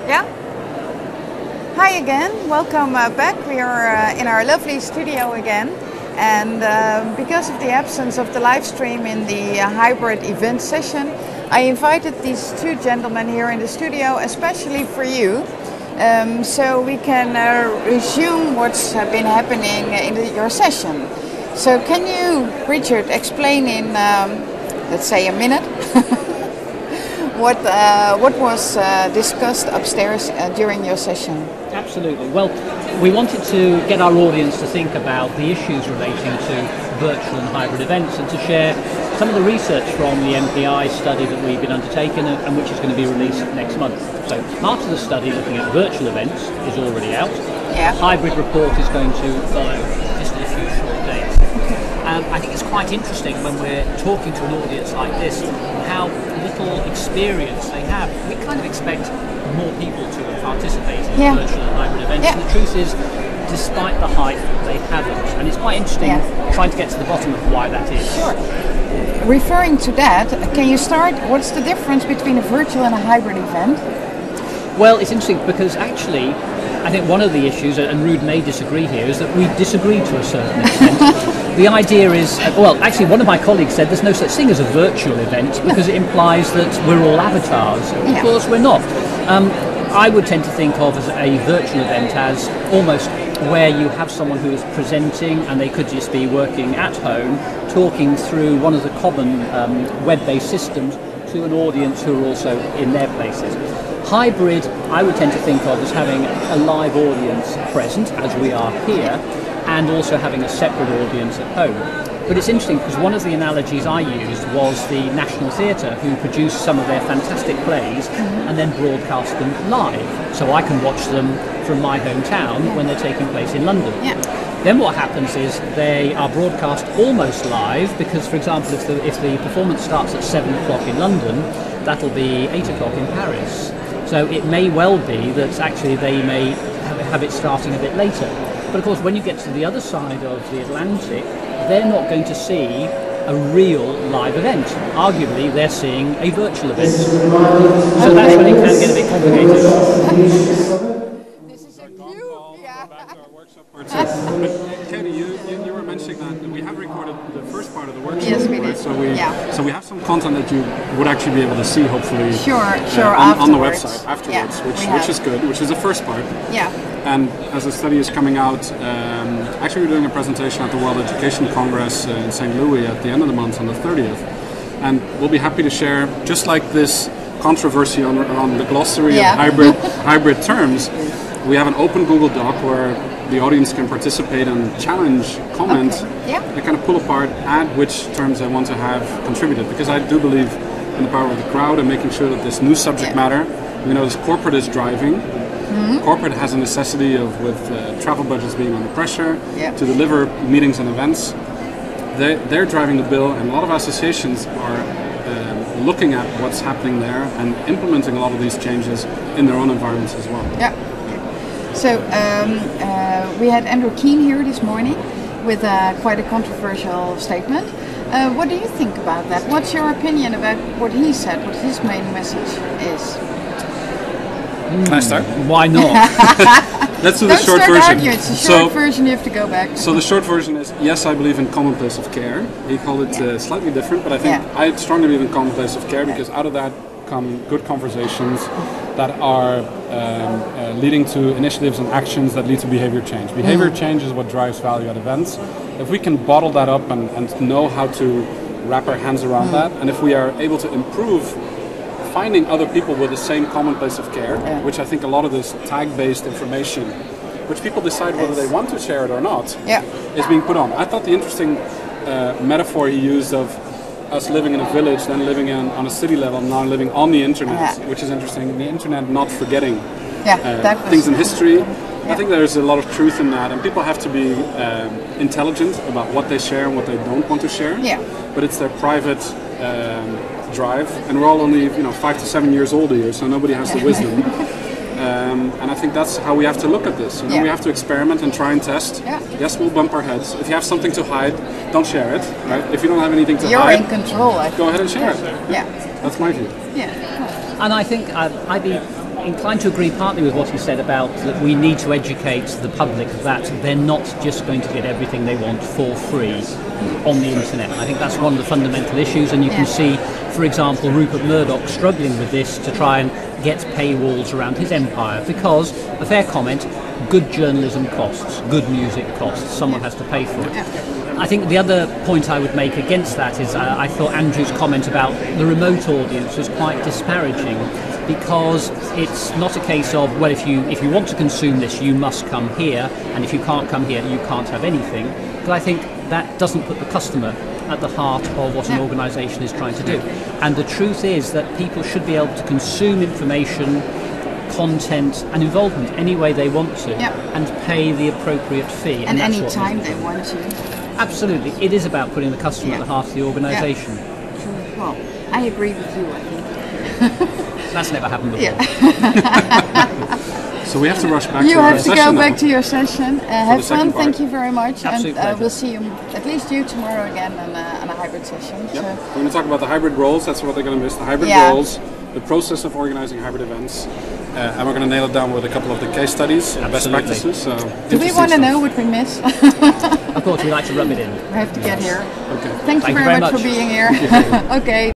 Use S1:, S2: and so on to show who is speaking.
S1: Yeah. Hi again. Welcome back. We are in our lovely studio again. And because of the absence of the live stream in the hybrid event session, I invited these two gentlemen here in the studio, especially for you, so we can resume what's been happening in your session. So can you, Richard, explain in, let's say, a minute, what was discussed upstairs during your session?
S2: Absolutely. Well, we wanted to get our audience to think about the issues relating to virtual and hybrid events and to share some of the research from the MPI study that we've been undertaking and which is going to be released next month. So part of the study looking at virtual events is already out.
S1: Yeah.
S2: The hybrid report is going to follow just in a few short days. I think it's quite interesting when we're talking to an audience like this how little experience they have. We kind of expect more people to participate in virtual and hybrid events, and the truth is, despite the hype, they haven't. And it's quite interesting trying to get to the bottom of why that is.
S1: Sure. Referring to that, can you start? What's the difference between a virtual and a hybrid event?
S2: Well, it's interesting because actually, I think one of the issues, and Ruud may disagree here, is that we disagree to a certain extent. The idea is, well, actually one of my colleagues said there's no such thing as a virtual event because it implies that we're all avatars. Of course we're not. I would tend to think of as a virtual event as almost where you have someone who is presenting and they could just be working at home, talking through one of the common web-based systems to an audience who are also in their places. Hybrid, I would tend to think of as having a live audience present, as we are here, and also having a separate audience at home. But it's interesting because one of the analogies I used was the National Theatre, who produce some of their fantastic plays and then broadcast them live. So I can watch them from my hometown when they're taking place in London. Then what happens is they are broadcast almost live because, for example, if the performance starts at 7 o'clock in London, that'll be 8 o'clock in Paris. So it may well be that actually they may have it starting a bit later. But of course, when you get to the other side of the Atlantic, they're not going to see a real live event. Arguably, they're seeing a virtual event. So that's when it can get a bit complicated.
S3: Katie, you were mentioning that we have recorded the first part of the workshop.
S1: Yes, we did.
S3: Right? So we have some content that you would actually be able to see, hopefully,
S1: on
S3: the website afterwards, which is good, which is the first part. And as the study is coming out, actually we're doing a presentation at the World Education Congress in St. Louis at the end of the month on the 30th. And we'll be happy to share, just like this controversy on the glossary of hybrid terms, we have an open Google Doc where the audience can participate and challenge, comment, and kind of pull apart, add which terms they want to have contributed. Because I do believe in the power of the crowd and making sure that this new subject matter, we know this corporate is driving. Corporate has a necessity with travel budgets being under pressure to deliver meetings and events. They're driving the bill, and a lot of associations are looking at what's happening there and implementing a lot of these changes in their own environments as well.
S1: So we had Andrew Keen here this morning with quite a controversial statement. What do you think about that? What's your opinion about what he said, what his main message is?
S3: Can I start?
S2: Why not?
S3: Let's do the short version.
S1: It's a short version, you have to go back.
S3: So the short version is, yes, I believe in commonplace of care. He called it slightly different, but I think I strongly believe in commonplace of care because out of that come good conversations that are leading to initiatives and actions that lead to behavior change. Behavior change is what drives value at events. If we can bottle that up and know how to wrap our hands around that, and if we are able to improve finding other people with the same common place of care, which I think a lot of this tag-based information, which people decide whether they want to share it or not, is being put on. I thought the interesting metaphor he used of us living in a village, then living on a city level, now living on the internet, which is interesting. The internet not forgetting things in history. I think there's a lot of truth in that, and people have to be intelligent about what they share and what they don't want to share. But it's their private drive, and we're all only 5 to 7 years older here, so nobody has the wisdom. And I think that's how we have to look at this. We have to experiment and try and test. Yes, we'll bump our heads. If you have something to hide, don't share it. Right? If you don't have anything to hide,
S1: you're in control.
S3: Go ahead and share it.
S1: Yeah,
S3: that's my view.
S1: Yeah.
S2: And I think I'd be inclined to agree partly with what he said about that we need to educate the public that they're not just going to get everything they want for free on the internet. I think that's one of the fundamental issues, and you can see, for example, Rupert Murdoch struggling with this to try and get paywalls around his empire, because, a fair comment, good journalism costs, good music costs, someone has to pay for it. I think the other point I would make against that is I thought Andrew's comment about the remote audience was quite disparaging, because it's not a case of, well, if you want to consume this, you must come here, and if you can't come here, you can't have anything. But I think that doesn't put the customer at the heart of what an organisation is trying to do. And the truth is that people should be able to consume information, content and involvement any way they want to, and pay the appropriate fee.
S1: And any time they want to.
S2: Absolutely. It is about putting the customer at the heart of the organisation.
S1: Well, I agree with you, I think.
S2: That's never happened before.
S3: So we have to rush back
S1: you
S3: to our
S1: have to
S3: session
S1: go back
S3: now.
S1: to your session. Have fun. Thank you very much.
S2: Absolute
S1: and we'll see you, at least you tomorrow again on a hybrid session.
S3: Yep.
S1: So.
S3: We're going to talk about the hybrid roles. That's what they're going to miss. The hybrid roles, the process of organizing hybrid events. And we're going to nail it down with a couple of the case studies, best practices. So
S1: do we want to know what we miss?
S2: Of course, we like to rub it in.
S1: We have to get here.
S3: Okay.
S1: Thank you very much for being here. Okay.